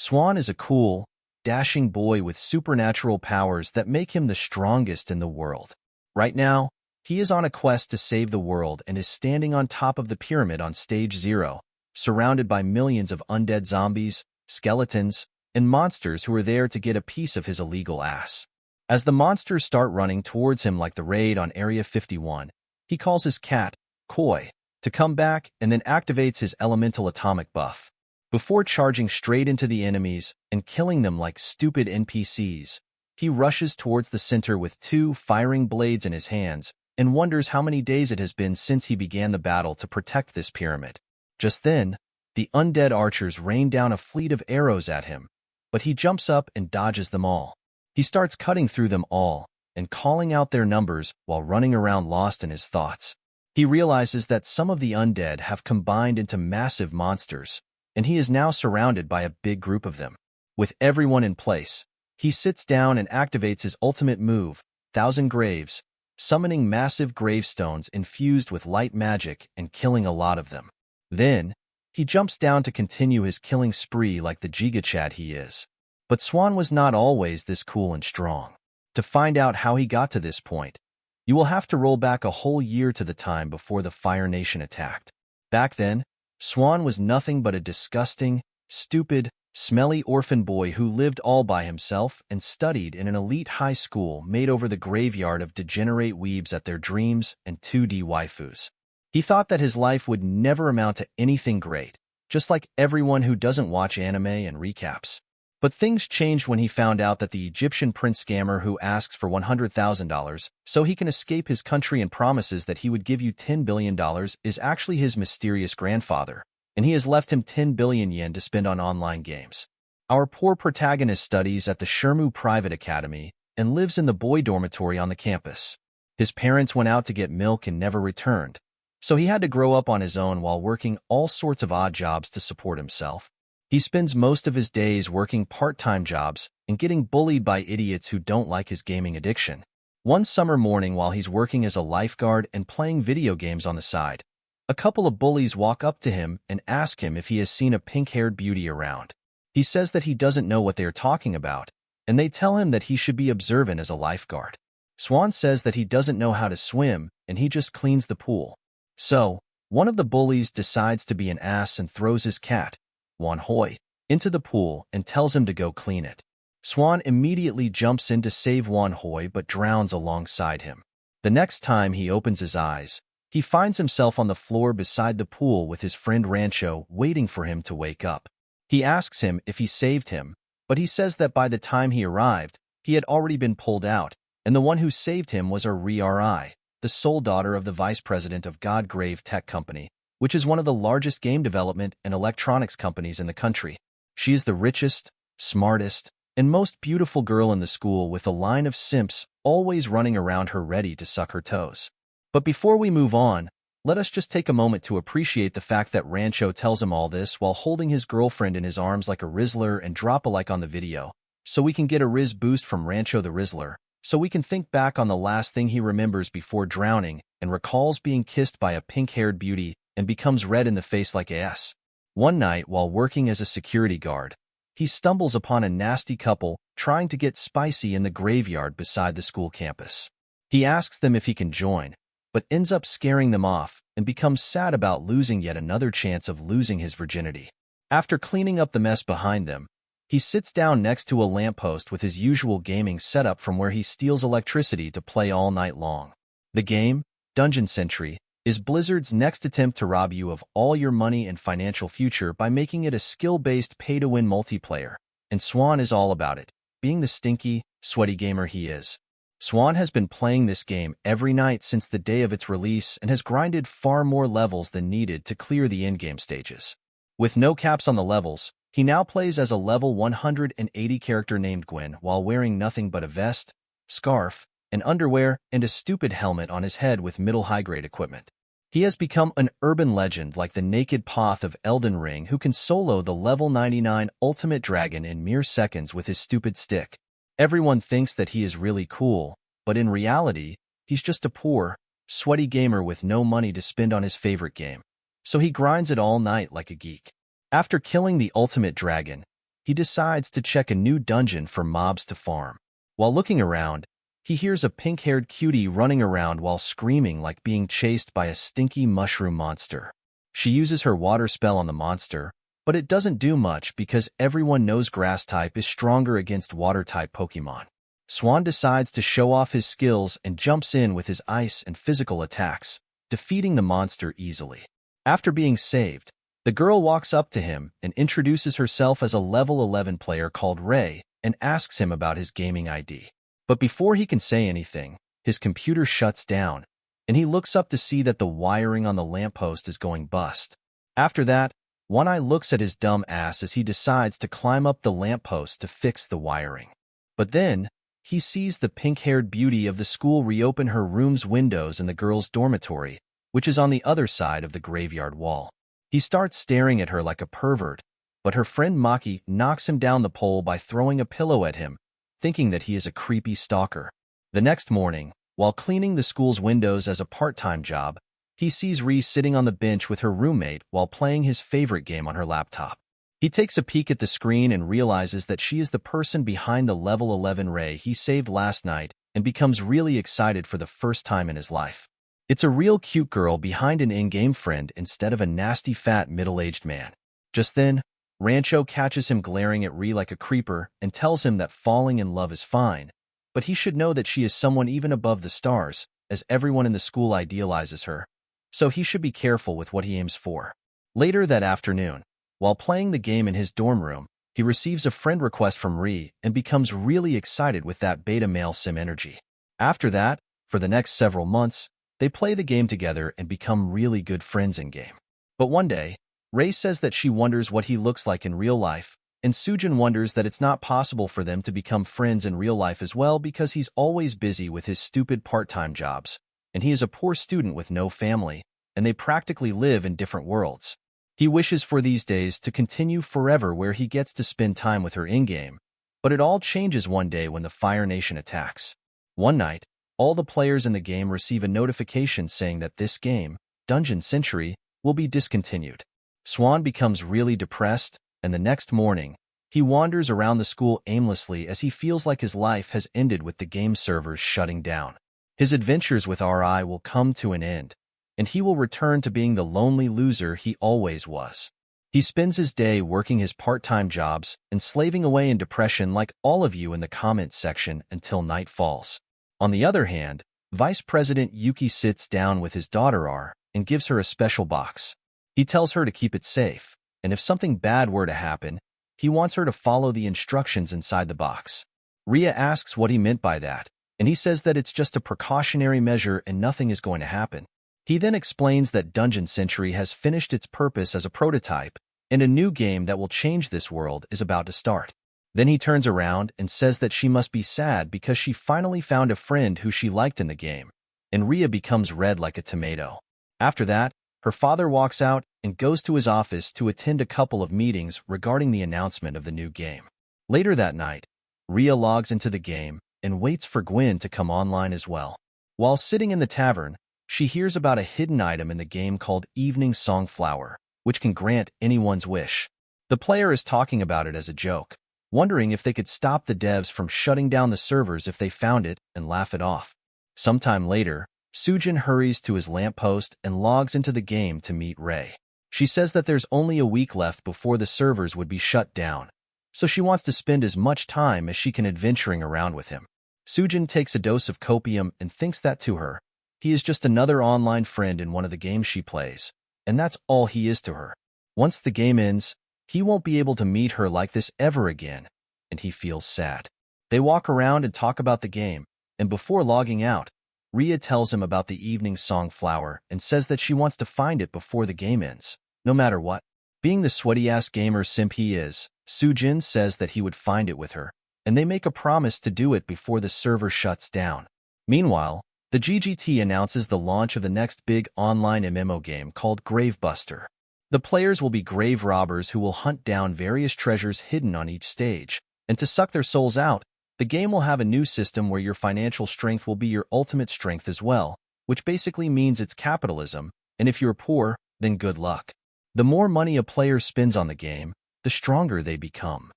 Swan is a cool, dashing boy with supernatural powers that make him the strongest in the world. Right now, he is on a quest to save the world and is standing on top of the pyramid on Stage 0, surrounded by millions of undead zombies, skeletons, and monsters who are there to get a piece of his illegal ass. As the monsters start running towards him like the raid on Area 51, he calls his cat, Koi, to come back and then activates his elemental atomic buff. Before charging straight into the enemies and killing them like stupid NPCs, he rushes towards the center with two firing blades in his hands and wonders how many days it has been since he began the battle to protect this pyramid. Just then, the undead archers rain down a fleet of arrows at him, but he jumps up and dodges them all. He starts cutting through them all and calling out their numbers while running around lost in his thoughts. He realizes that some of the undead have combined into massive monsters, and he is now surrounded by a big group of them. With everyone in place, he sits down and activates his ultimate move, Thousand Graves, summoning massive gravestones infused with light magic and killing a lot of them. Then, he jumps down to continue his killing spree like the Gigachad he is. But Swan was not always this cool and strong. To find out how he got to this point, you will have to roll back a whole year to the time before the Fire Nation attacked. Back then, Swan was nothing but a disgusting, stupid, smelly orphan boy who lived all by himself and studied in an elite high school made over the graveyard of degenerate weebs at their dreams and 2D waifus. He thought that his life would never amount to anything great, just like everyone who doesn't watch anime and recaps. But things changed when he found out that the Egyptian prince scammer who asks for $100,000 so he can escape his country and promises that he would give you $10 billion is actually his mysterious grandfather, and he has left him 10 billion yen to spend on online games. Our poor protagonist studies at the Shermu Private Academy and lives in the boy dormitory on the campus. His parents went out to get milk and never returned, so he had to grow up on his own while working all sorts of odd jobs to support himself. He spends most of his days working part-time jobs and getting bullied by idiots who don't like his gaming addiction. One summer morning while he's working as a lifeguard and playing video games on the side, a couple of bullies walk up to him and ask him if he has seen a pink-haired beauty around. He says that he doesn't know what they are talking about, and they tell him that he should be observant as a lifeguard. Swan says that he doesn't know how to swim and he just cleans the pool. So, one of the bullies decides to be an ass and throws his cat, Wan Hoi, into the pool and tells him to go clean it. Swan immediately jumps in to save Wan Hoi but drowns alongside him. The next time he opens his eyes, he finds himself on the floor beside the pool with his friend Rancho waiting for him to wake up. He asks him if he saved him, but he says that by the time he arrived, he had already been pulled out, and the one who saved him was Ri, the sole daughter of the vice president of Godgrave Tech Company, which is one of the largest game development and electronics companies in the country. She is the richest, smartest, and most beautiful girl in the school with a line of simps always running around her ready to suck her toes. But before we move on, let us just take a moment to appreciate the fact that Rancho tells him all this while holding his girlfriend in his arms like a Rizzler and drop a like on the video, so we can get a Riz boost from Rancho the Rizzler, so we can think back on the last thing he remembers before drowning and recalls being kissed by a pink-haired beauty and becomes red in the face like ass. One night, while working as a security guard, he stumbles upon a nasty couple trying to get spicy in the graveyard beside the school campus. He asks them if he can join, but ends up scaring them off and becomes sad about losing yet another chance of losing his virginity. After cleaning up the mess behind them, he sits down next to a lamppost with his usual gaming setup from where he steals electricity to play all night long. The game, Dungeon Sentry, is Blizzard's next attempt to rob you of all your money and financial future by making it a skill-based pay-to-win multiplayer, and Swan is all about it, being the stinky, sweaty gamer he is. Swan has been playing this game every night since the day of its release and has grinded far more levels than needed to clear the endgame stages. With no caps on the levels, he now plays as a level 180 character named Gwen while wearing nothing but a vest, scarf, and underwear and a stupid helmet on his head with middle high-grade equipment. He has become an urban legend like the naked Poth of Elden Ring who can solo the level 99 Ultimate Dragon in mere seconds with his stupid stick. Everyone thinks that he is really cool, but in reality, he's just a poor, sweaty gamer with no money to spend on his favorite game. So he grinds it all night like a geek. After killing the Ultimate Dragon, he decides to check a new dungeon for mobs to farm. While looking around, he hears a pink-haired cutie running around while screaming like being chased by a stinky mushroom monster. She uses her water spell on the monster, but it doesn't do much because everyone knows grass type is stronger against water type Pokemon. Swan decides to show off his skills and jumps in with his ice and physical attacks, defeating the monster easily. After being saved, the girl walks up to him and introduces herself as a level 11 player called Ray and asks him about his gaming ID. But before he can say anything, his computer shuts down, and he looks up to see that the wiring on the lamppost is going bust. After that, One Eye looks at his dumb ass as he decides to climb up the lamppost to fix the wiring. But then, he sees the pink-haired beauty of the school reopen her room's windows in the girls' dormitory, which is on the other side of the graveyard wall. He starts staring at her like a pervert, but her friend Maki knocks him down the pole by throwing a pillow at him, thinking that he is a creepy stalker. The next morning, while cleaning the school's windows as a part-time job, he sees Ree sitting on the bench with her roommate while playing his favorite game on her laptop. He takes a peek at the screen and realizes that she is the person behind the level 11 Ray he saved last night and becomes really excited for the first time in his life. It's a real cute girl behind an in-game friend instead of a nasty fat middle-aged man. Just then, Rancho catches him glaring at Ree like a creeper and tells him that falling in love is fine, but he should know that she is someone even above the stars, as everyone in the school idealizes her, so he should be careful with what he aims for. Later that afternoon, while playing the game in his dorm room, he receives a friend request from Ree and becomes really excited with that beta male sim energy. After that, for the next several months, they play the game together and become really good friends in-game. But one day, Ray says that she wonders what he looks like in real life, and Sujin wonders that it's not possible for them to become friends in real life as well because he's always busy with his stupid part-time jobs, and he is a poor student with no family, and they practically live in different worlds. He wishes for these days to continue forever where he gets to spend time with her in-game, but it all changes one day when the Fire Nation attacks. One night, all the players in the game receive a notification saying that this game, Dungeon Century, will be discontinued. Swan becomes really depressed, and the next morning, he wanders around the school aimlessly as he feels like his life has ended with the game servers shutting down. His adventures with RI will come to an end, and he will return to being the lonely loser he always was. He spends his day working his part-time jobs and slaving away in depression like all of you in the comments section until night falls. On the other hand, Vice President Yuki sits down with his daughter R and gives her a special box. He tells her to keep it safe, and if something bad were to happen, he wants her to follow the instructions inside the box. Ria asks what he meant by that, and he says that it's just a precautionary measure and nothing is going to happen. He then explains that Dungeon Century has finished its purpose as a prototype, and a new game that will change this world is about to start. Then he turns around and says that she must be sad because she finally found a friend who she liked in the game, and Ria becomes red like a tomato. After that, her father walks out and goes to his office to attend a couple of meetings regarding the announcement of the new game. Later that night, Ria logs into the game and waits for Gwen to come online as well. While sitting in the tavern, she hears about a hidden item in the game called Evening Songflower, which can grant anyone's wish. The player is talking about it as a joke, wondering if they could stop the devs from shutting down the servers if they found it and laugh it off. Sometime later, Sujin hurries to his lamppost and logs into the game to meet Ray. She says that there's only a week left before the servers would be shut down, so she wants to spend as much time as she can adventuring around with him. Sujin takes a dose of copium and thinks that to her, he is just another online friend in one of the games she plays, and that's all he is to her. Once the game ends, he won't be able to meet her like this ever again, and he feels sad. They walk around and talk about the game, and before logging out, Ria tells him about the Evening Songflower and says that she wants to find it before the game ends, no matter what. Being the sweaty-ass gamer simp he is, Sujin says that he would find it with her, and they make a promise to do it before the server shuts down. Meanwhile, the GGT announces the launch of the next big online MMO game called Gravebuster. The players will be grave robbers who will hunt down various treasures hidden on each stage, and to suck their souls out, the game will have a new system where your financial strength will be your ultimate strength as well, which basically means it's capitalism, and if you're poor, then good luck. The more money a player spends on the game, the stronger they become.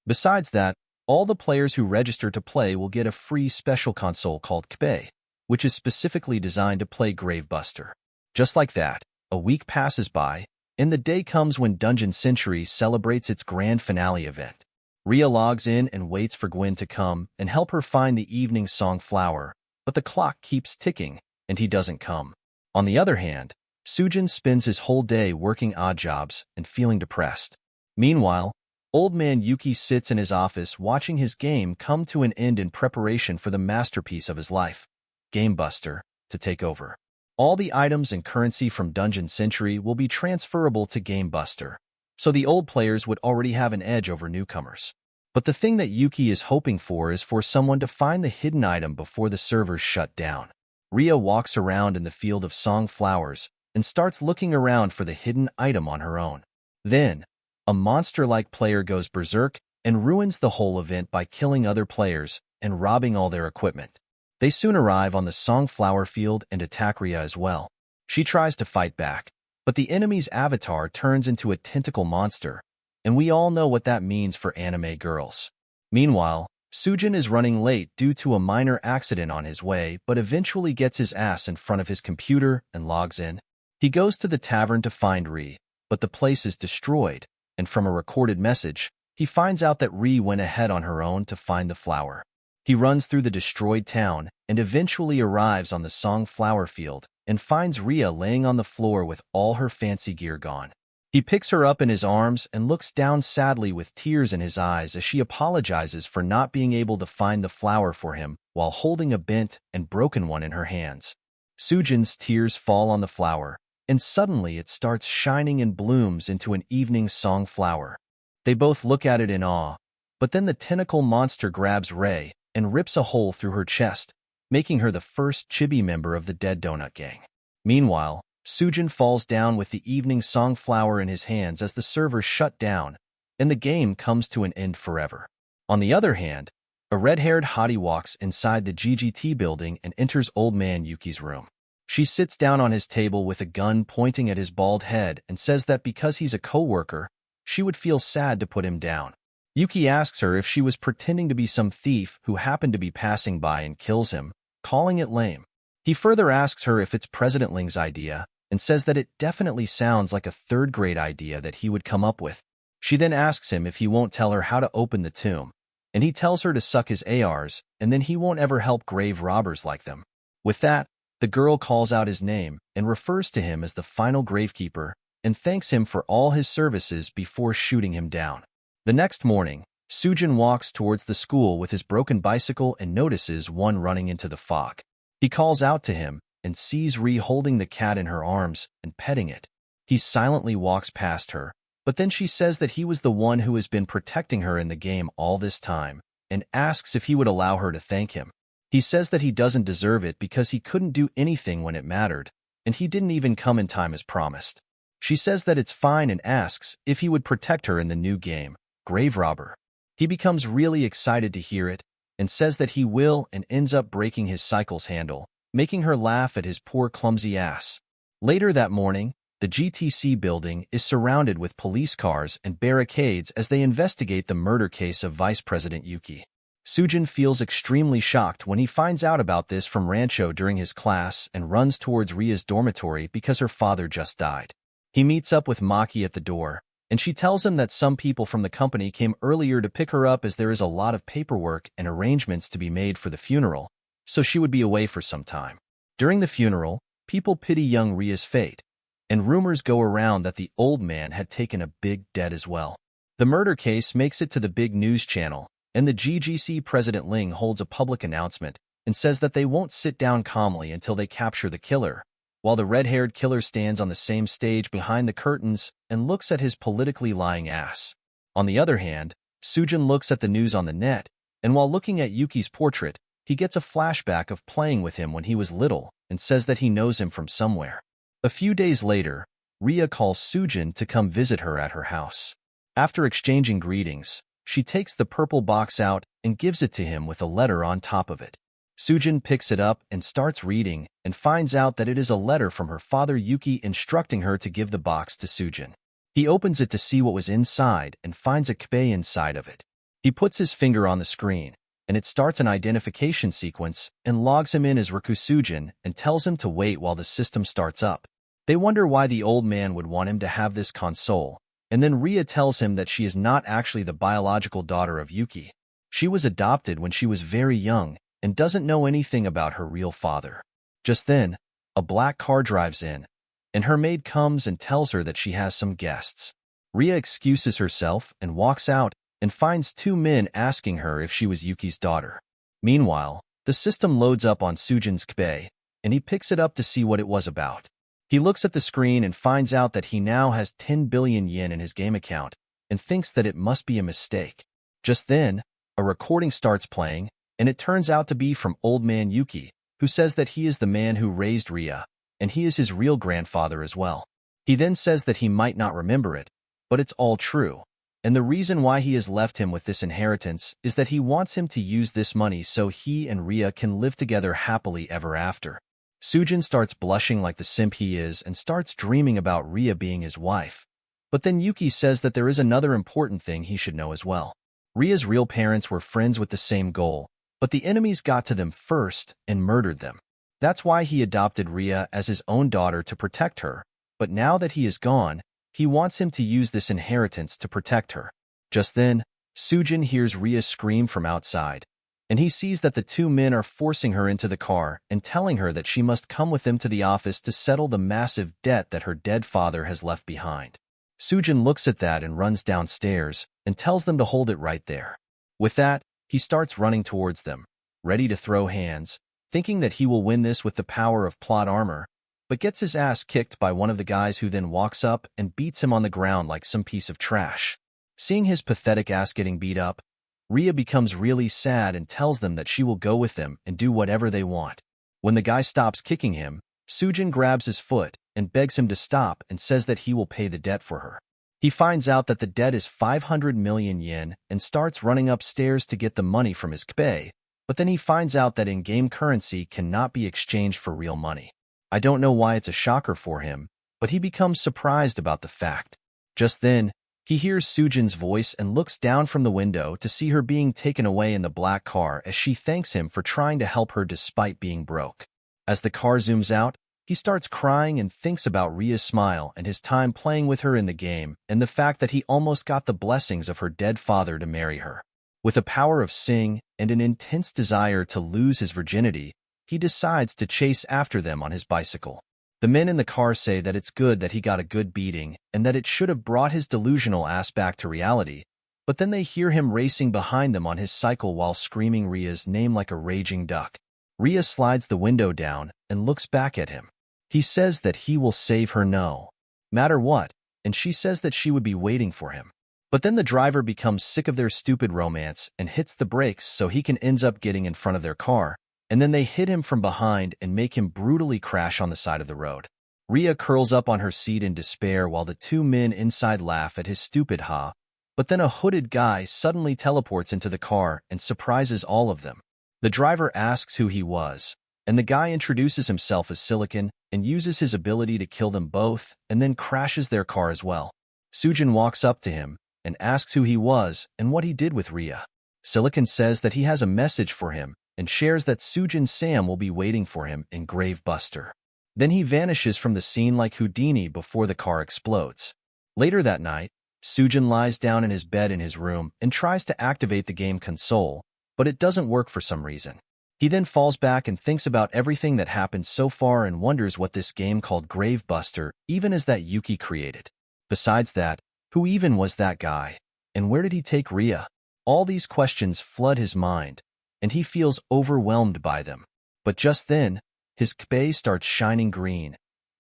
Besides that, all the players who register to play will get a free special console called Kbe, which is specifically designed to play Gravebuster. Just like that, a week passes by, and the day comes when Dungeon Century celebrates its grand finale event. Rhea logs in and waits for Gwen to come and help her find the evening song Flower, but the clock keeps ticking, and he doesn't come. On the other hand, Sujin spends his whole day working odd jobs and feeling depressed. Meanwhile, old man Yuki sits in his office watching his game come to an end in preparation for the masterpiece of his life, Gamebuster, to take over. All the items and currency from Dungeon Century will be transferable to Gamebuster, so the old players would already have an edge over newcomers. But the thing that Yuki is hoping for is for someone to find the hidden item before the servers shut down. Rhea walks around in the field of song flowers and starts looking around for the hidden item on her own. Then, a monster-like player goes berserk and ruins the whole event by killing other players and robbing all their equipment. They soon arrive on the song flower field and attack Rhea as well. She tries to fight back, but the enemy's avatar turns into a tentacle monster, and we all know what that means for anime girls. Meanwhile, Sujin is running late due to a minor accident on his way, but eventually gets his ass in front of his computer and logs in. He goes to the tavern to find Ri, but the place is destroyed, and from a recorded message, he finds out that Ri went ahead on her own to find the flower. He runs through the destroyed town and eventually arrives on the song flower field and finds Rhea laying on the floor with all her fancy gear gone. He picks her up in his arms and looks down sadly with tears in his eyes as she apologizes for not being able to find the flower for him while holding a bent and broken one in her hands. Sujin's tears fall on the flower, and suddenly it starts shining and blooms into an evening song flower. They both look at it in awe, but then the tentacle monster grabs Rei and rips a hole through her chest, making her the first chibi member of the Dead Donut Gang. Meanwhile, Sujin falls down with the evening song flower in his hands as the servers shut down, and the game comes to an end forever. On the other hand, a red-haired hottie walks inside the GGT building and enters old man Yuki's room. She sits down on his table with a gun pointing at his bald head and says that because he's a co-worker, she would feel sad to put him down. Yuki asks her if she was pretending to be some thief who happened to be passing by and kills him, calling it lame. He further asks her if it's President Ling's idea and says that it definitely sounds like a third-grade idea that he would come up with. She then asks him if he won't tell her how to open the tomb, and he tells her to suck his ARs, and then he won't ever help grave robbers like them. With that, the girl calls out his name and refers to him as the final gravekeeper and thanks him for all his services before shooting him down. The next morning, Sujin walks towards the school with his broken bicycle and notices one running into the fog. He calls out to him and sees Ri holding the cat in her arms and petting it. He silently walks past her, but then she says that he was the one who has been protecting her in the game all this time and asks if he would allow her to thank him. He says that he doesn't deserve it because he couldn't do anything when it mattered, and he didn't even come in time as promised. She says that it's fine and asks if he would protect her in the new game, Grave Robber. He becomes really excited to hear it and says that he will and ends up breaking his cycle's handle, making her laugh at his poor clumsy ass. Later that morning, the GTC building is surrounded with police cars and barricades as they investigate the murder case of Vice President Yuki. Sujin feels extremely shocked when he finds out about this from Rancho during his class and runs towards Ria's dormitory because her father just died. He meets up with Maki at the door, and she tells him that some people from the company came earlier to pick her up as there is a lot of paperwork and arrangements to be made for the funeral, so she would be away for some time. During the funeral, people pity young Ria's fate, and rumors go around that the old man had taken a big debt as well. The murder case makes it to the big news channel, and the GGC President Ling holds a public announcement and says that they won't sit down calmly until they capture the killer, while the red-haired killer stands on the same stage behind the curtains and looks at his politically lying ass. On the other hand, Sujin looks at the news on the net, and while looking at Yuki's portrait, he gets a flashback of playing with him when he was little and says that he knows him from somewhere. A few days later, Ria calls Sujin to come visit her at her house. After exchanging greetings, she takes the purple box out and gives it to him with a letter on top of it. Sujin picks it up and starts reading and finds out that it is a letter from her father Yuki instructing her to give the box to Sujin. He opens it to see what was inside and finds a kbe inside of it. He puts his finger on the screen, and it starts an identification sequence and logs him in as Sujin and tells him to wait while the system starts up. They wonder why the old man would want him to have this console, and then Ria tells him that she is not actually the biological daughter of Yuki. She was adopted when she was very young and doesn't know anything about her real father. Just then, a black car drives in, and her maid comes and tells her that she has some guests. Ria excuses herself and walks out and finds two men asking her if she was Yuki's daughter. Meanwhile, the system loads up on Sujin's kbei, and he picks it up to see what it was about. He looks at the screen and finds out that he now has 10 billion yen in his game account and thinks that it must be a mistake. Just then, a recording starts playing, and it turns out to be from old man Yuki, who says that he is the man who raised Ria, and he is his real grandfather as well. He then says that he might not remember it, but it's all true, and the reason why he has left him with this inheritance is that he wants him to use this money so he and Ria can live together happily ever after. Sujin starts blushing like the simp he is and starts dreaming about Ria being his wife. But then Yuki says that there is another important thing he should know as well. Ria's real parents were friends with the same goal, but the enemies got to them first and murdered them. That's why he adopted Ria as his own daughter to protect her, but now that he is gone, he wants him to use this inheritance to protect her. Just then, Sujin hears Ria scream from outside, and he sees that the two men are forcing her into the car and telling her that she must come with them to the office to settle the massive debt that her dead father has left behind. Sujin looks at that and runs downstairs and tells them to hold it right there. With that, he starts running towards them, ready to throw hands, thinking that he will win this with the power of plot armor, but gets his ass kicked by one of the guys who then walks up and beats him on the ground like some piece of trash. Seeing his pathetic ass getting beat up, Ria becomes really sad and tells them that she will go with them and do whatever they want. When the guy stops kicking him, Sujin grabs his foot and begs him to stop and says that he will pay the debt for her. He finds out that the debt is 500 million yen and starts running upstairs to get the money from his kbei, but then he finds out that in-game currency cannot be exchanged for real money. I don't know why it's a shocker for him, but he becomes surprised about the fact. Just then, he hears Sujin's voice and looks down from the window to see her being taken away in the black car as she thanks him for trying to help her despite being broke. As the car zooms out, he starts crying and thinks about Ria's smile and his time playing with her in the game and the fact that he almost got the blessings of her dead father to marry her. With a power of Sing and an intense desire to lose his virginity, he decides to chase after them on his bicycle. The men in the car say that it's good that he got a good beating and that it should have brought his delusional ass back to reality, but then they hear him racing behind them on his cycle while screaming Ria's name like a raging duck. Ria slides the window down and looks back at him. He says that he will save her no matter what, and she says that she would be waiting for him. But then the driver becomes sick of their stupid romance and hits the brakes so he can ends up getting in front of their car, and then they hit him from behind and make him brutally crash on the side of the road. Ria curls up on her seat in despair while the two men inside laugh at his stupid ha, but then a hooded guy suddenly teleports into the car and surprises all of them. The driver asks who he was, and the guy introduces himself as Silicon and uses his ability to kill them both and then crashes their car as well. Sujin walks up to him and asks who he was and what he did with Ria. Silicon says that he has a message for him and shares that Sujin Sam will be waiting for him in Gravebuster. Then he vanishes from the scene like Houdini before the car explodes. Later that night, Sujin lies down in his bed in his room and tries to activate the game console, but it doesn't work for some reason. He then falls back and thinks about everything that happened so far and wonders what this game called Gravebuster even is that Yuki created. Besides that, who even was that guy? And where did he take Ria? All these questions flood his mind, and he feels overwhelmed by them. But just then, his kbei starts shining green,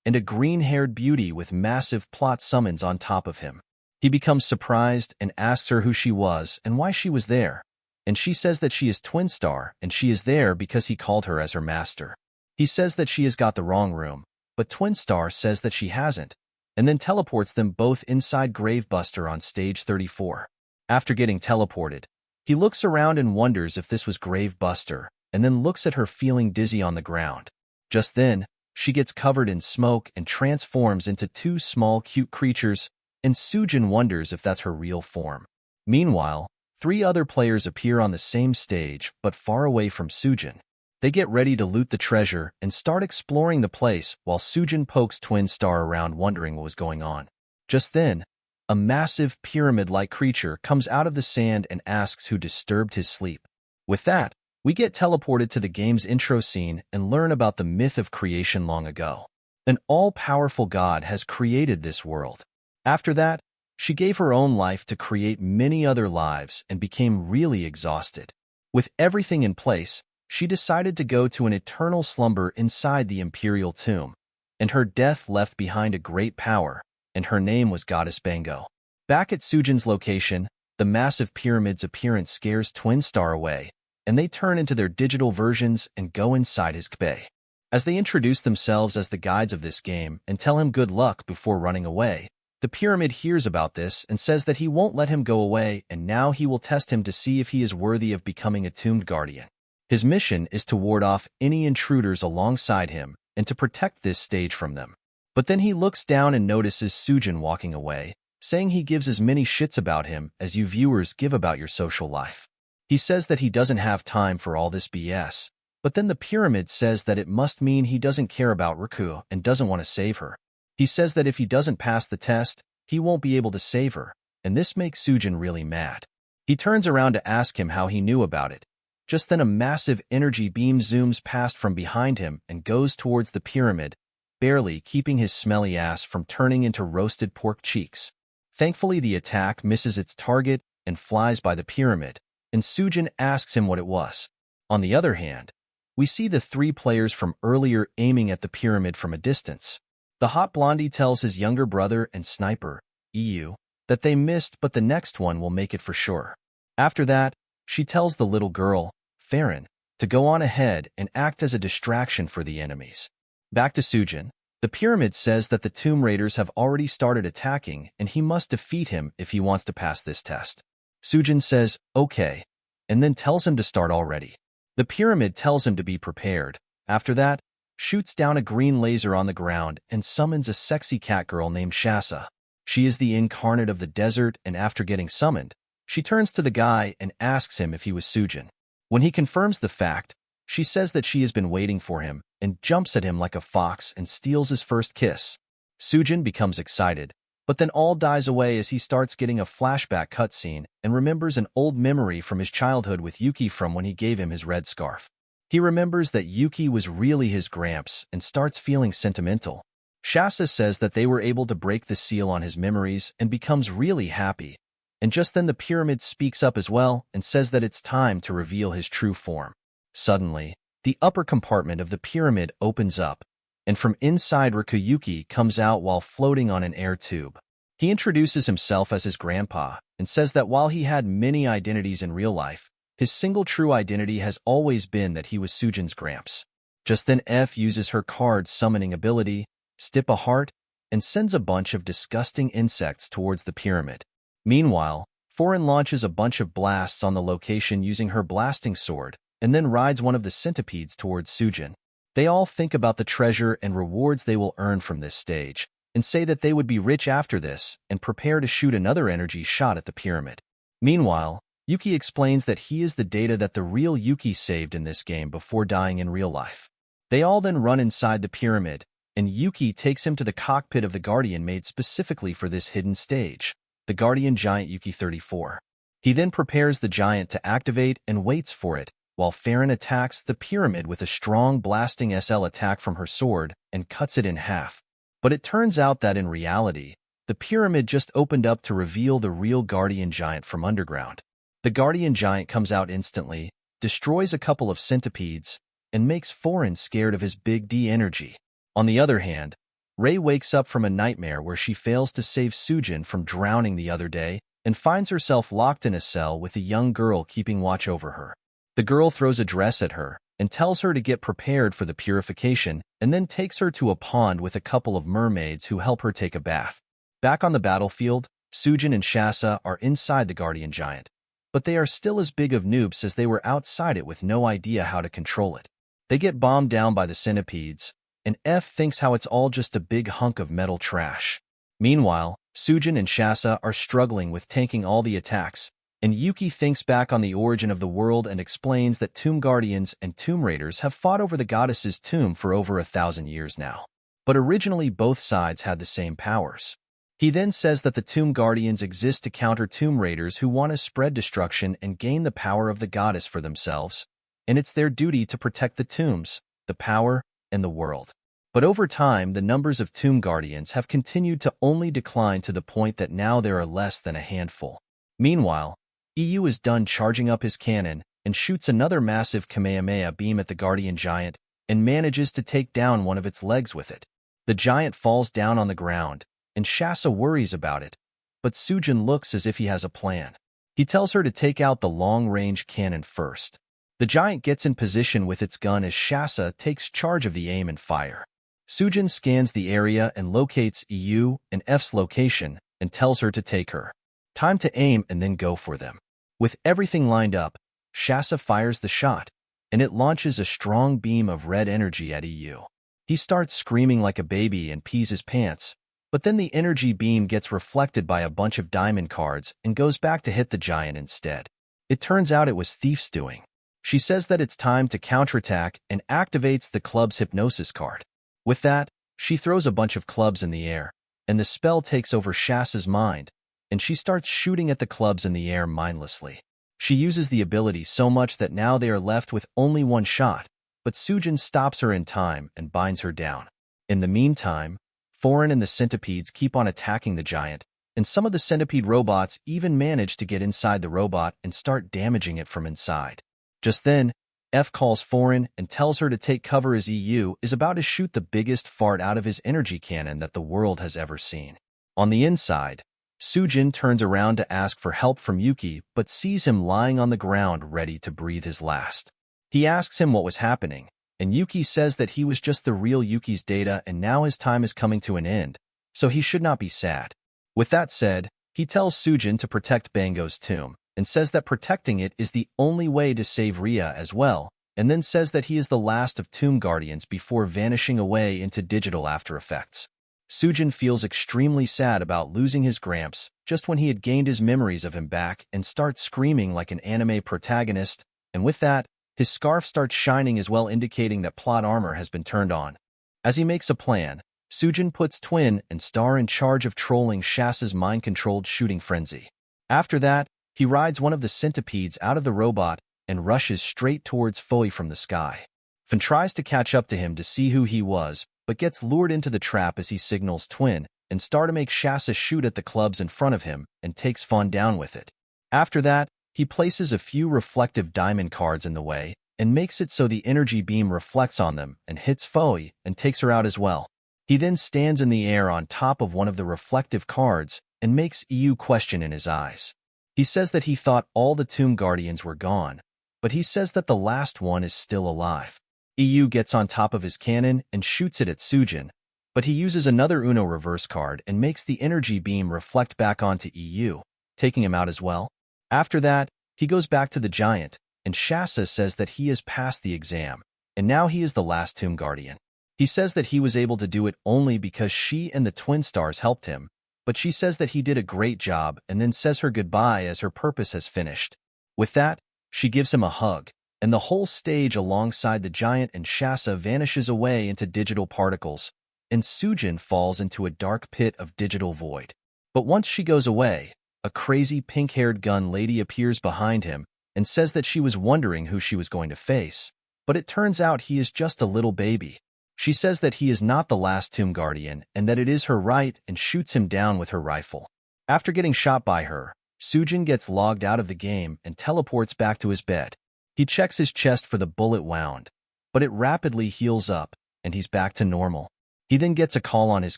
and a green-haired beauty with massive plot summons on top of him. He becomes surprised and asks her who she was and why she was there, and she says that she is Twin Star and she is there because he called her as her master. He says that she has got the wrong room, but Twin Star says that she hasn't, and then teleports them both inside Gravebuster on stage 34. After getting teleported, he looks around and wonders if this was Gravebuster, and then looks at her feeling dizzy on the ground. Just then, she gets covered in smoke and transforms into two small cute creatures, and Sujin wonders if that's her real form. Meanwhile, 3 other players appear on the same stage, but far away from Sujin. They get ready to loot the treasure and start exploring the place while Sujin pokes Twin Star around wondering what was going on. Just then, a massive pyramid-like creature comes out of the sand and asks who disturbed his sleep. With that, we get teleported to the game's intro scene and learn about the myth of creation long ago. An all-powerful god has created this world. After that, she gave her own life to create many other lives and became really exhausted. With everything in place, she decided to go to an eternal slumber inside the imperial tomb, and her death left behind a great power, and her name was Goddess Bango. Back at Sujin's location, the massive pyramid's appearance scares Twin Star away, and they turn into their digital versions and go inside his kbei. As they introduce themselves as the guides of this game and tell him good luck before running away, the pyramid hears about this and says that he won't let him go away, and now he will test him to see if he is worthy of becoming a tombed guardian. His mission is to ward off any intruders alongside him and to protect this stage from them. But then he looks down and notices Sujin walking away, saying he gives as many shits about him as you viewers give about your social life. He says that he doesn't have time for all this BS, but then the pyramid says that it must mean he doesn't care about Riku and doesn't want to save her. He says that if he doesn't pass the test, he won't be able to save her, and this makes Sujin really mad. He turns around to ask him how he knew about it. Just then a massive energy beam zooms past from behind him and goes towards the pyramid, barely keeping his smelly ass from turning into roasted pork cheeks. Thankfully, the attack misses its target and flies by the pyramid, and Sujin asks him what it was. On the other hand, we see the 3 players from earlier aiming at the pyramid from a distance. The hot blondie tells his younger brother and sniper, EU, that they missed but the next one will make it for sure. After that, she tells the little girl, Farron, to go on ahead and act as a distraction for the enemies. Back to Sujin, the pyramid says that the Tomb Raiders have already started attacking and he must defeat him if he wants to pass this test. Sujin says, okay, and then tells him to start already. The pyramid tells him to be prepared. After that, shoots down a green laser on the ground and summons a sexy cat girl named Shasa. She is the incarnate of the desert, and after getting summoned, she turns to the guy and asks him if he was Sujin. When he confirms the fact, she says that she has been waiting for him and jumps at him like a fox and steals his first kiss. Sujin becomes excited, but then all dies away as he starts getting a flashback cutscene and remembers an old memory from his childhood with Yuki from when he gave him his red scarf. He remembers that Yuki was really his gramps and starts feeling sentimental. Shasa says that they were able to break the seal on his memories and becomes really happy. And just then the pyramid speaks up as well and says that it's time to reveal his true form. Suddenly, the upper compartment of the pyramid opens up, and from inside Yuki comes out while floating on an air tube. He introduces himself as his grandpa and says that while he had many identities in real life, his single true identity has always been that he was Sujin's gramps. Just then F uses her card summoning ability, Stip a Heart, and sends a bunch of disgusting insects towards the pyramid. Meanwhile, Foreign launches a bunch of blasts on the location using her blasting sword, and then rides one of the centipedes towards Sujin. They all think about the treasure and rewards they will earn from this stage, and say that they would be rich after this, and prepare to shoot another energy shot at the pyramid. Meanwhile, Yuki explains that he is the data that the real Yuki saved in this game before dying in real life. They all then run inside the pyramid, and Yuki takes him to the cockpit of the Guardian made specifically for this hidden stage, the Guardian Giant Yuki 34. He then prepares the giant to activate and waits for it, while Farron attacks the pyramid with a strong blasting SL attack from her sword and cuts it in half. But it turns out that in reality, the pyramid just opened up to reveal the real Guardian Giant from underground. The Guardian Giant comes out instantly, destroys a couple of centipedes, and makes Foreign scared of his big D energy. On the other hand, Rei wakes up from a nightmare where she fails to save Sujin from drowning the other day and finds herself locked in a cell with a young girl keeping watch over her. The girl throws a dress at her and tells her to get prepared for the purification, and then takes her to a pond with a couple of mermaids who help her take a bath. Back on the battlefield, Sujin and Shasa are inside the Guardian Giant, but they are still as big of noobs as they were outside it with no idea how to control it. They get bombed down by the centipedes, and F thinks how it's all just a big hunk of metal trash. Meanwhile, Sujin and Shasa are struggling with tanking all the attacks, And Yuki thinks back on the origin of the world and explains that Tomb Guardians and Tomb Raiders have fought over the goddess's tomb for over 1,000 years now. But originally both sides had the same powers. He then says that the Tomb Guardians exist to counter Tomb Raiders who want to spread destruction and gain the power of the goddess for themselves, and it's their duty to protect the tombs, the power, and the world. But over time, the numbers of Tomb Guardians have continued to only decline to the point that now there are less than a handful. Meanwhile, EU is done charging up his cannon and shoots another massive Kamehameha beam at the Guardian Giant and manages to take down one of its legs with it. The giant falls down on the ground, and Shasa worries about it, but Sujin looks as if he has a plan. He tells her to take out the long-range cannon first. The giant gets in position with its gun as Shasa takes charge of the aim and fire. Sujin scans the area and locates EU and F's location and tells her to take her time to aim and then go for them. With everything lined up, Shasa fires the shot, and it launches a strong beam of red energy at EU. He starts screaming like a baby and pees his pants, but then the energy beam gets reflected by a bunch of diamond cards and goes back to hit the giant instead. It turns out it was Thief's doing. She says that it's time to counterattack and activates the club's hypnosis card. With that, she throws a bunch of clubs in the air, and the spell takes over Shasa's mind, and she starts shooting at the clubs in the air mindlessly. She uses the ability so much that now they are left with only one shot, but Sujin stops her in time and binds her down. In the meantime, Foreign and the centipedes keep on attacking the giant, and some of the centipede robots even manage to get inside the robot and start damaging it from inside. Just then, F calls Foreign and tells her to take cover as EU is about to shoot the biggest fart out of his energy cannon that the world has ever seen. On the inside, Sujin turns around to ask for help from Yuki but sees him lying on the ground ready to breathe his last. He asks him what was happening, and Yuki says that he was just the real Yuki's data and now his time is coming to an end, so he should not be sad. With that said, he tells Sujin to protect Bango's tomb, and says that protecting it is the only way to save Ria as well, and then says that he is the last of Tomb Guardians before vanishing away into digital After Effects. Sujin feels extremely sad about losing his Gramps just when he had gained his memories of him back and starts screaming like an anime protagonist, and with that, his scarf starts shining as well, indicating that plot armor has been turned on. As he makes a plan, Sujin puts Twin and Star in charge of trolling Shasa's mind-controlled shooting frenzy. After that, he rides one of the centipedes out of the robot and rushes straight towards Foe from the sky. Fan tries to catch up to him to see who he was, but gets lured into the trap as he signals Twin and Star to make Shasa shoot at the clubs in front of him and takes Fawn down with it. After that, he places a few reflective diamond cards in the way and makes it so the energy beam reflects on them and hits Foe and takes her out as well. He then stands in the air on top of one of the reflective cards and makes EU question in his eyes. He says that he thought all the Tomb Guardians were gone, but he says that the last one is still alive. EU gets on top of his cannon and shoots it at Sujin, but he uses another Uno reverse card and makes the energy beam reflect back onto EU, taking him out as well. After that, he goes back to the giant, and Shasa says that he has passed the exam, and now he is the last Tomb Guardian. He says that he was able to do it only because she and the Twin Stars helped him, but she says that he did a great job and then says her goodbye as her purpose has finished. With that, she gives him a hug, and the whole stage alongside the giant and Shasa vanishes away into digital particles, and Sujin falls into a dark pit of digital void. But once she goes away, a crazy pink-haired gun lady appears behind him and says that she was wondering who she was going to face, but it turns out he is just a little baby. She says that he is not the last Tomb Guardian and that it is her right and shoots him down with her rifle. After getting shot by her, Sujin gets logged out of the game and teleports back to his bed. He checks his chest for the bullet wound, but it rapidly heals up and he's back to normal. He then gets a call on his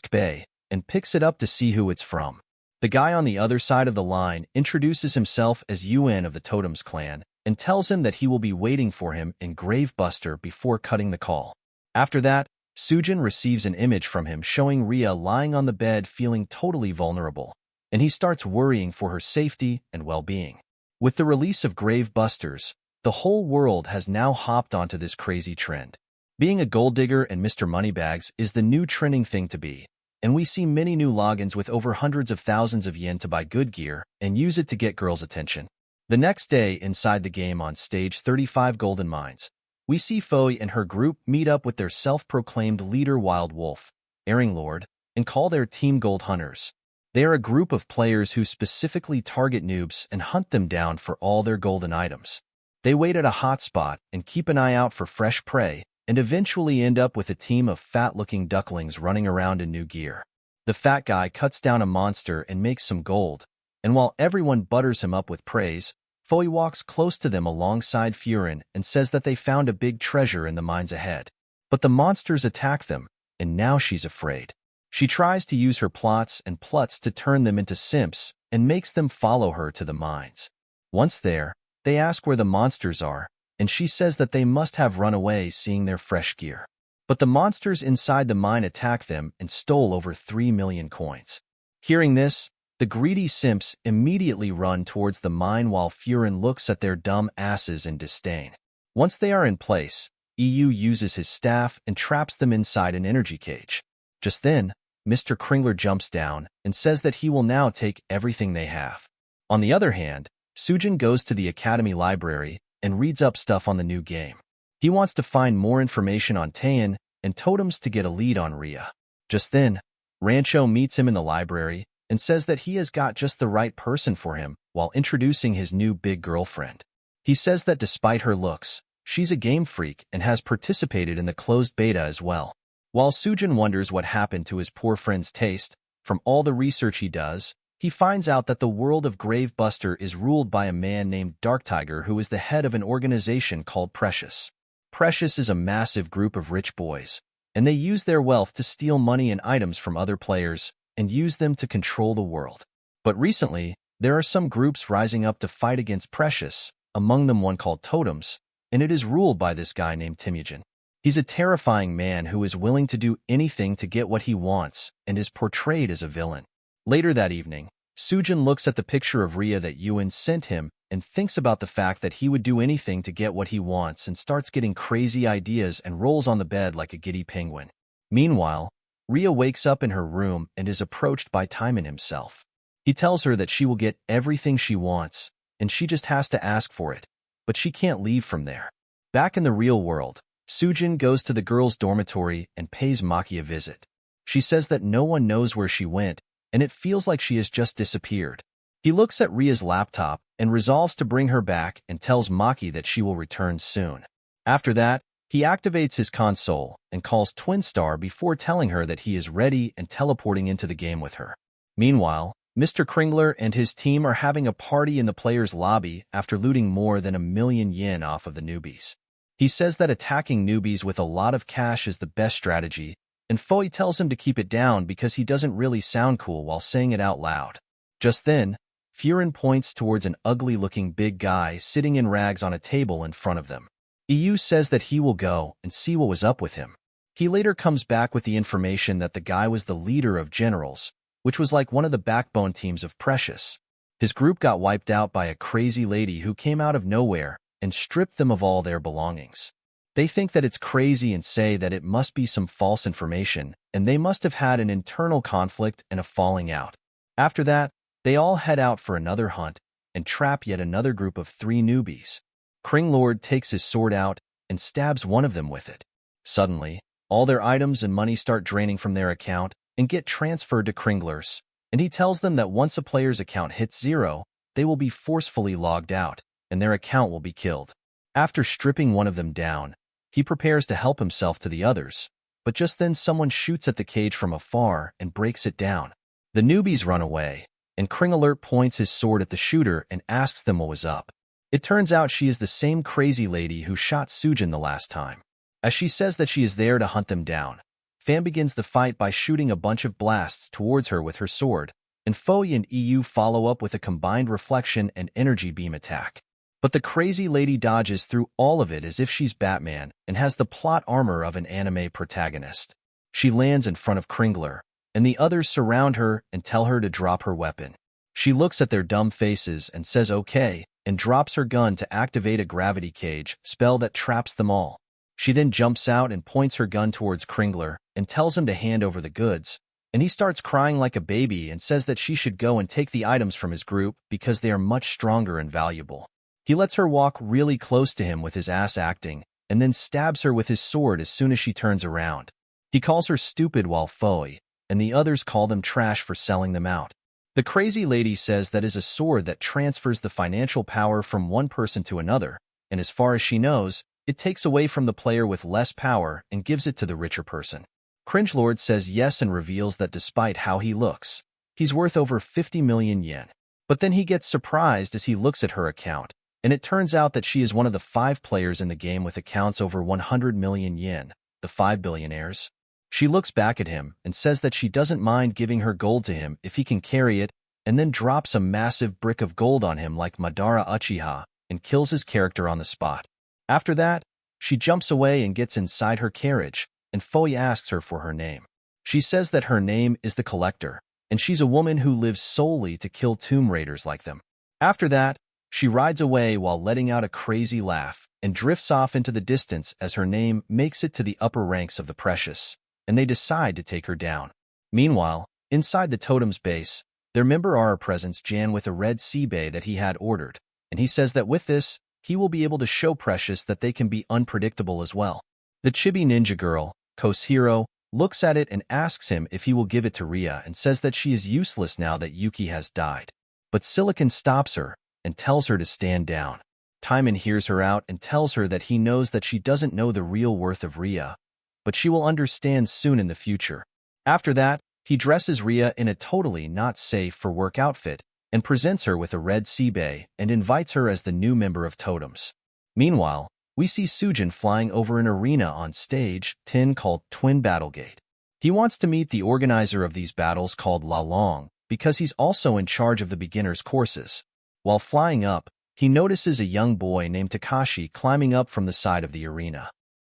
kbay and picks it up to see who it's from. The guy on the other side of the line introduces himself as Yuan of the Totems clan and tells him that he will be waiting for him in Gravebuster before cutting the call. After that, Sujin receives an image from him showing Ria lying on the bed feeling totally vulnerable, and he starts worrying for her safety and well-being. With the release of Gravebusters, the whole world has now hopped onto this crazy trend. Being a gold digger and Mr. Moneybags is the new trending thing to be, and we see many new logins with over hundreds of thousands of yen to buy good gear and use it to get girls' attention. The next day, inside the game on stage 35 Golden Mines, we see Foy and her group meet up with their self-proclaimed leader Wild Wolf, Airing Lord, and call their team Gold Hunters. They are a group of players who specifically target noobs and hunt them down for all their golden items. They wait at a hot spot and keep an eye out for fresh prey, and eventually end up with a team of fat-looking ducklings running around in new gear. The fat guy cuts down a monster and makes some gold, and while everyone butters him up with praise, Foy walks close to them alongside Furin and says that they found a big treasure in the mines ahead. But the monsters attack them, and now she's afraid. She tries to use her plots and pluts to turn them into simps and makes them follow her to the mines. Once there, they ask where the monsters are, and she says that they must have run away seeing their fresh gear. But the monsters inside the mine attack them and stole over 3 million coins. Hearing this, the greedy simps immediately run towards the mine while Furin looks at their dumb asses in disdain. Once they are in place, EU uses his staff and traps them inside an energy cage. Just then, Mr. Kringler jumps down and says that he will now take everything they have. On the other hand, Sujin goes to the Academy library and reads up stuff on the new game. He wants to find more information on Taein and totems to get a lead on Rhea. Just then, Rancho meets him in the library and says that he has got just the right person for him while introducing his new big girlfriend. He says that despite her looks, she's a game freak and has participated in the closed beta as well. While Sujin wonders what happened to his poor friend's taste, from all the research he does, he finds out that the world of Gravebuster is ruled by a man named Dark Tiger who is the head of an organization called Precious. Precious is a massive group of rich boys, and they use their wealth to steal money and items from other players and use them to control the world. But recently, there are some groups rising up to fight against Precious, among them one called Totems, and it is ruled by this guy named Temujin. He's a terrifying man who is willing to do anything to get what he wants and is portrayed as a villain. Later that evening, Sujin looks at the picture of Rhea that Yuan sent him and thinks about the fact that he would do anything to get what he wants and starts getting crazy ideas and rolls on the bed like a giddy penguin. Meanwhile, Rhea wakes up in her room and is approached by Timon himself. He tells her that she will get everything she wants, and she just has to ask for it, but she can't leave from there. Back in the real world, Sujin goes to the girls' dormitory and pays Maki a visit. She says that no one knows where she went, and it feels like she has just disappeared. He looks at Rhea's laptop and resolves to bring her back and tells Maki that she will return soon. After that, he activates his console and calls Twinstar before telling her that he is ready and teleporting into the game with her. Meanwhile, Mr. Kringler and his team are having a party in the players' lobby after looting more than 1 million yen off of the newbies. He says that attacking newbies with a lot of cash is the best strategy, and Foy tells him to keep it down because he doesn't really sound cool while saying it out loud. Just then, Furin points towards an ugly-looking big guy sitting in rags on a table in front of them. EU says that he will go and see what was up with him. He later comes back with the information that the guy was the leader of Generals, which was like one of the backbone teams of Precious. His group got wiped out by a crazy lady who came out of nowhere and stripped them of all their belongings. They think that it's crazy and say that it must be some false information, and they must have had an internal conflict and a falling out. After that, they all head out for another hunt and trap yet another group of 3 newbies. Kringlord takes his sword out and stabs one of them with it. Suddenly, all their items and money start draining from their account and get transferred to Kringler's, and he tells them that once a player's account hits 0, they will be forcefully logged out, and their account will be killed. After stripping one of them down, he prepares to help himself to the others, but just then someone shoots at the cage from afar and breaks it down. The newbies run away, and Kringalert points his sword at the shooter and asks them what was up. It turns out she is the same crazy lady who shot Sujin the last time. As she says that she is there to hunt them down, Fan begins the fight by shooting a bunch of blasts towards her with her sword, and Foy and EU follow up with a combined reflection and energy beam attack. But the crazy lady dodges through all of it as if she's Batman and has the plot armor of an anime protagonist. She lands in front of Kringler, and the others surround her and tell her to drop her weapon. She looks at their dumb faces and says okay, and drops her gun to activate a gravity cage spell that traps them all. She then jumps out and points her gun towards Kringler and tells him to hand over the goods, and he starts crying like a baby and says that she should go and take the items from his group because they are much stronger and valuable. He lets her walk really close to him with his ass acting, and then stabs her with his sword as soon as she turns around. He calls her stupid while Foy and the others call them trash for selling them out. The crazy lady says that is a sword that transfers the financial power from one person to another, and as far as she knows, it takes away from the player with less power and gives it to the richer person. Cringelord says yes and reveals that despite how he looks, he's worth over 50 million yen. But then he gets surprised as he looks at her account, and it turns out that she is one of the 5 players in the game with accounts over 100 million yen, the 5 billionaires. She looks back at him and says that she doesn't mind giving her gold to him if he can carry it, and then drops a massive brick of gold on him like Madara Uchiha and kills his character on the spot. After that, she jumps away and gets inside her carriage, and Foy asks her for her name. She says that her name is the Collector, and she's a woman who lives solely to kill tomb raiders like them. After that, she rides away while letting out a crazy laugh and drifts off into the distance as her name makes it to the upper ranks of the precious, and they decide to take her down. Meanwhile, inside the totem's base, their member Ara presents Jan with a red sea-bay that he had ordered, and he says that with this, he will be able to show Precious that they can be unpredictable as well. The chibi ninja girl, Koshiro, looks at it and asks him if he will give it to Ria and says that she is useless now that Yuki has died. But Silicon stops her and tells her to stand down. Timon hears her out and tells her that he knows that she doesn't know the real worth of Ria, but she will understand soon in the future. After that, he dresses Ria in a totally not safe for work outfit and presents her with a red sea-bay and invites her as the new member of Totems. Meanwhile, we see Sujin flying over an arena on stage 10 called Twin Battlegate. He wants to meet the organizer of these battles called La Long because he's also in charge of the beginner's courses. While flying up, he notices a young boy named Takashi climbing up from the side of the arena.